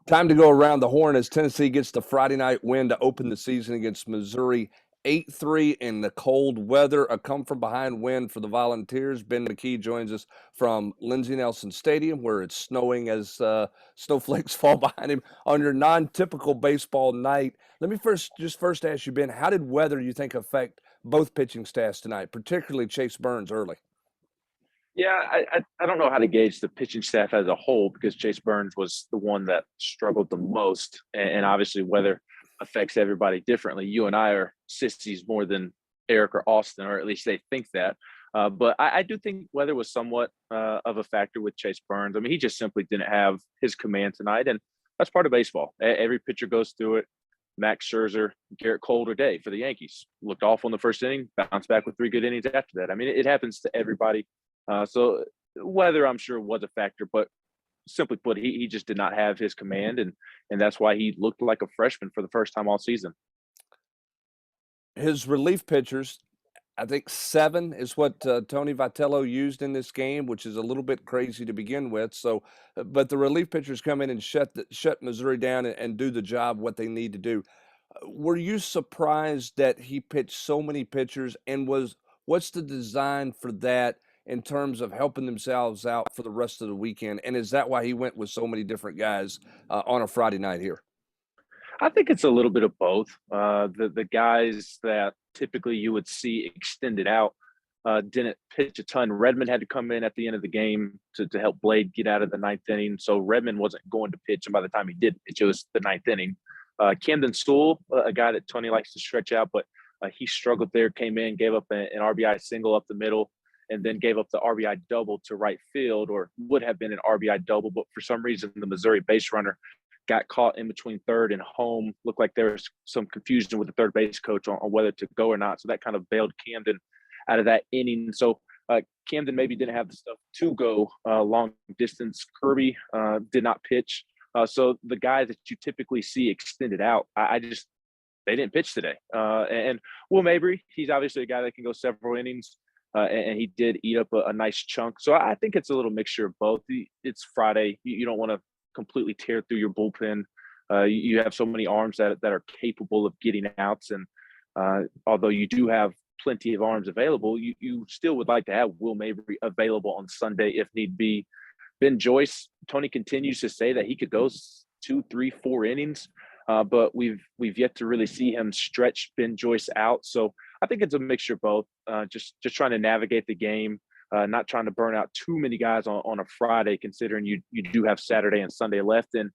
Time to go around the horn as Tennessee gets the Friday night win to open the season against Missouri 8-3 in the cold weather. A come-from-behind win for the Volunteers. Ben McKee joins us from Lindsey Nelson Stadium, where it's snowing as snowflakes fall behind him on your non-typical baseball night. Let me first ask you, Ben, how did weather, you think, affect both pitching staffs tonight, particularly Chase Burns early? Yeah, I don't know how to gauge the pitching staff as a whole because Chase Burns was the one that struggled the most, and obviously weather affects everybody differently. You and I are sissies more than Eric or Austin, or at least they think that. But I do think weather was somewhat of a factor with Chase Burns. I mean, he just simply didn't have his command tonight, and that's part of baseball. Every pitcher goes through it. Max Scherzer, Garrett Cole today for the Yankees looked awful in the first inning, bounced back with 3 good innings after that. I mean, it happens to everybody. So weather, I'm sure, was a factor, but simply put, he just did not have his command, and that's why he looked like a freshman for the first time all season. His relief pitchers, I think 7 is what Tony Vitello used in this game, which is a little bit crazy to begin with. So, but the relief pitchers come in and shut Missouri down and do the job what they need to do. Were you surprised that he pitched so many pitchers, and what's the design for that in terms of helping themselves out for the rest of the weekend? And is that why he went with so many different guys on a Friday night here? I think it's a little bit of both. The guys that typically you would see extended out didn't pitch a ton. Redmond had to come in at the end of the game to help Blade get out of the ninth inning. So Redmond wasn't going to pitch, and by the time he did pitch, it was the ninth inning. Camden Sewell, a guy that Tony likes to stretch out, but he struggled there, came in, gave up an RBI single up the middle, and then gave up the RBI double to right field, or would have been an RBI double. But for some reason, the Missouri base runner got caught in between third and home. Looked like there was some confusion with the third base coach on whether to go or not. So that kind of bailed Camden out of that inning. So Camden maybe didn't have the stuff to go long distance. Kirby did not pitch. So the guys that you typically see extended out, they didn't pitch today. And Will Mabry, he's obviously a guy that can go several innings. And he did eat up a nice chunk. So I think it's a little mixture of both. It's Friday. You don't want to completely tear through your bullpen. You have so many arms that are capable of getting outs. And although you do have plenty of arms available, you still would like to have Will Mabry available on Sunday if need be. Ben Joyce, Tony continues to say that he could go 2, 3, 4 innings. But we've yet to really see him stretch Ben Joyce out. So I think it's a mixture of both. Just trying to navigate the game, not trying to burn out too many guys on a Friday, considering you do have Saturday and Sunday left. And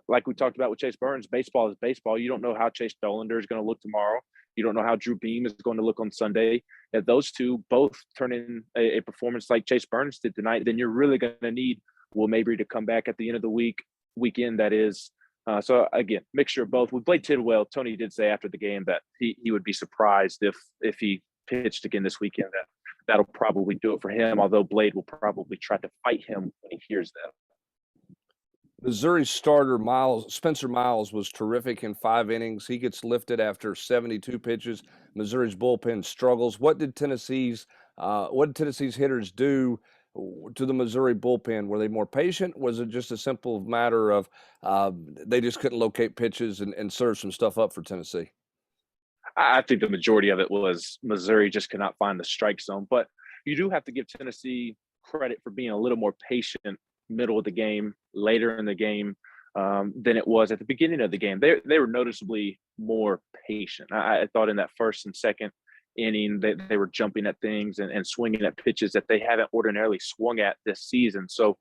like we talked about with Chase Burns, baseball is baseball. You don't know how Chase Dollander is going to look tomorrow. You don't know how Drew Beam is going to look on Sunday. If those two both turn in a performance like Chase Burns did tonight, then you're really going to need Will Mabry to come back at the end of the weekend, that is. So again, mixture of both. With Blade Tidwell, Tony did say after the game that he would be surprised if he pitched again this weekend. That'll probably do it for him, although Blade will probably try to fight him when he hears that. Missouri starter Spencer Miles was terrific in 5 innings. He gets lifted after 72 pitches. Missouri's bullpen struggles. What did Tennessee's hitters do to the Missouri bullpen? Were they more patient? Was it just a simple matter of they just couldn't locate pitches and serve some stuff up for Tennessee? I think the majority of it was Missouri just could not find the strike zone. But you do have to give Tennessee credit for being a little more patient middle of the game, later in the game than it was at the beginning of the game. They were noticeably more patient. I thought in that first and second inning they were jumping at things and swinging at pitches that they haven't ordinarily swung at this season. So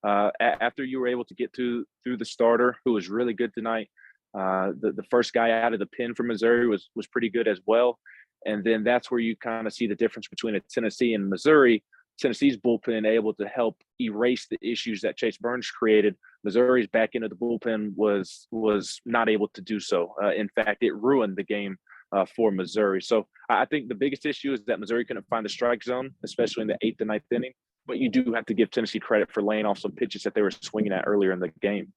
after you were able to get through the starter, who was really good tonight, the first guy out of the pen for Missouri was pretty good as well. And then that's where you kind of see the difference between a Tennessee and Missouri. Tennessee's bullpen able to help erase the issues that Chase Burns created. Missouri's back end of the bullpen was not able to do so. In fact, it ruined the game for Missouri. So I think the biggest issue is that Missouri couldn't find the strike zone, especially in the 8th and 9th inning. But you do have to give Tennessee credit for laying off some pitches that they were swinging at earlier in the game.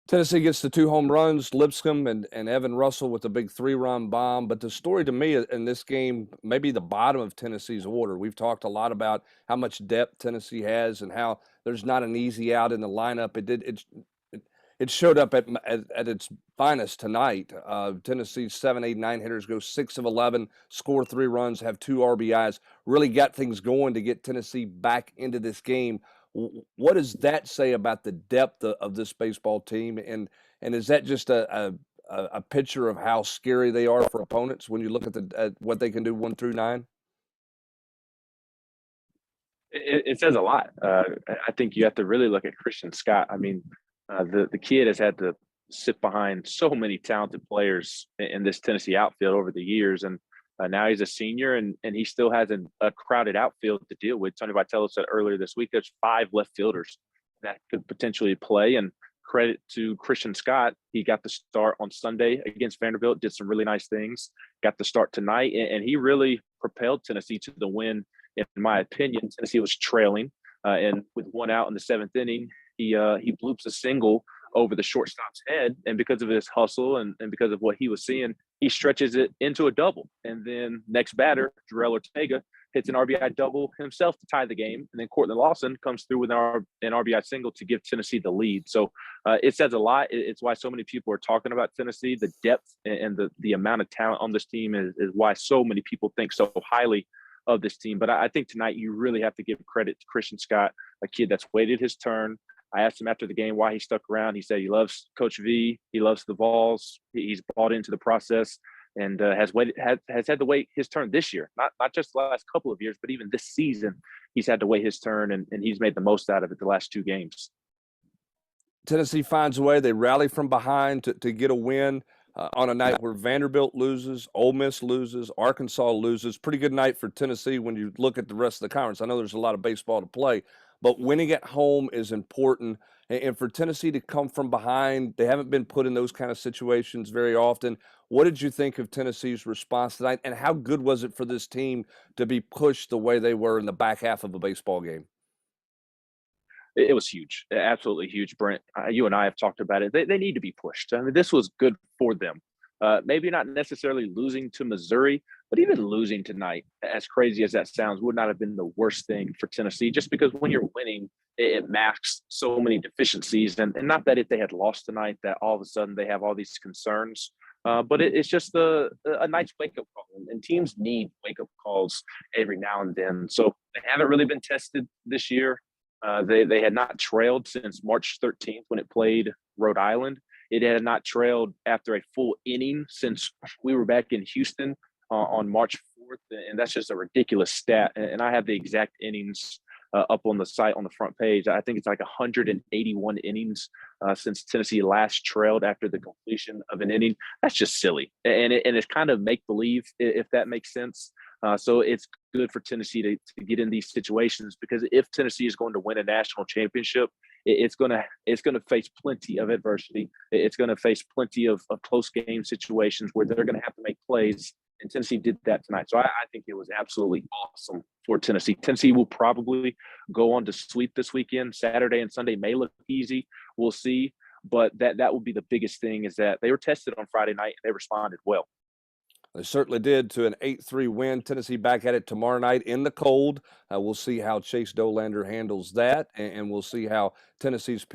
Tennessee gets the 2 home runs, Lipscomb and Evan Russell with a big 3-run bomb. But the story to me in this game, maybe the bottom of Tennessee's order. We've talked a lot about how much depth Tennessee has and how there's not an easy out in the lineup. it showed up at its finest tonight. Tennessee's 7, 8, 9 hitters go 6 of 11, score 3 runs, have 2 RBIs. Really got things going to get Tennessee back into this game. What does that say about the depth of this baseball team? And is that just a picture of how scary they are for opponents when you look at what they can do 1 through 9? It says a lot. I think you have to really look at Christian Scott. I mean, the kid has had to sit behind so many talented players in this Tennessee outfield over the years, and now he's a senior, and he still has a crowded outfield to deal with. Tony Vitello said earlier this week there's 5 left fielders that could potentially play, and credit to Christian Scott. He got the start on Sunday against Vanderbilt, did some really nice things, got the start tonight, and he really propelled Tennessee to the win. In my opinion, Tennessee was trailing, and with 1 out in the 7th inning, he bloops a single over the shortstop's head, and because of his hustle and because of what he was seeing, he stretches it into a double. And then next batter, Jarrell Ortega, hits an RBI double himself to tie the game, and then Cortland Lawson comes through with an RBI single to give Tennessee the lead. So it says a lot. It's why so many people are talking about Tennessee. The depth and the amount of talent on this team is why so many people think so highly of this team. But I think tonight you really have to give credit to Christian Scott, a kid that's waited his turn. I asked him after the game why he stuck around. He said he loves Coach V. He loves the Vols. He's bought into the process and has had to wait his turn this year. Not just the last couple of years, but even this season, he's had to wait his turn, and he's made the most out of it the last 2 games. Tennessee finds a way. They rally from behind to get a win on a night where Vanderbilt loses, Ole Miss loses, Arkansas loses. Pretty good night for Tennessee when you look at the rest of the conference. I know there's a lot of baseball to play, but winning at home is important. And for Tennessee to come from behind, they haven't been put in those kind of situations very often. What did you think of Tennessee's response tonight, and how good was it for this team to be pushed the way they were in the back half of a baseball game? It was huge, absolutely huge, Brent. You and I have talked about it. They need to be pushed. I mean, this was good for them. Maybe not necessarily losing to Missouri, but even losing tonight, as crazy as that sounds, would not have been the worst thing for Tennessee, just because when you're winning, it masks so many deficiencies. And not that if they had lost tonight, that all of a sudden they have all these concerns. But it's just a nice wake-up call. And teams need wake-up calls every now and then. So they haven't really been tested this year. They had not trailed since March 13th when it played Rhode Island. It had not trailed after a full inning since we were back in Houston on March 4th. And that's just a ridiculous stat. And I have the exact innings up on the site on the front page. I think it's like 181 innings since Tennessee last trailed after the completion of an inning. That's just silly. And it's kind of make-believe, if that makes sense. So it's good for Tennessee to get in these situations, because if Tennessee is going to win a national championship, it's going to face plenty of adversity. It's going to face plenty of close game situations where they're going to have to make plays. And Tennessee did that tonight. So I think it was absolutely awesome for Tennessee. Tennessee will probably go on to sweep this weekend. Saturday and Sunday may look easy. We'll see. But that will be the biggest thing, is that they were tested on Friday night and they responded well. They certainly did, to an 8-3 win. Tennessee back at it tomorrow night in the cold. We'll see how Chase Dolander handles that, and we'll see how Tennessee's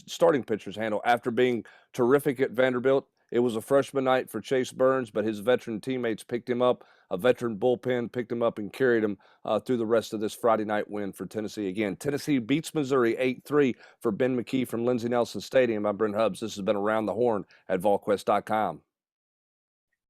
starting pitchers handle. After being terrific at Vanderbilt, it was a freshman night for Chase Burns, but his veteran teammates picked him up. A veteran bullpen picked him up and carried him through the rest of this Friday night win for Tennessee. Again, Tennessee beats Missouri 8-3 for Ben McKee from Lindsey Nelson Stadium. I'm Brent Hubbs. This has been Around the Horn at Volquest.com.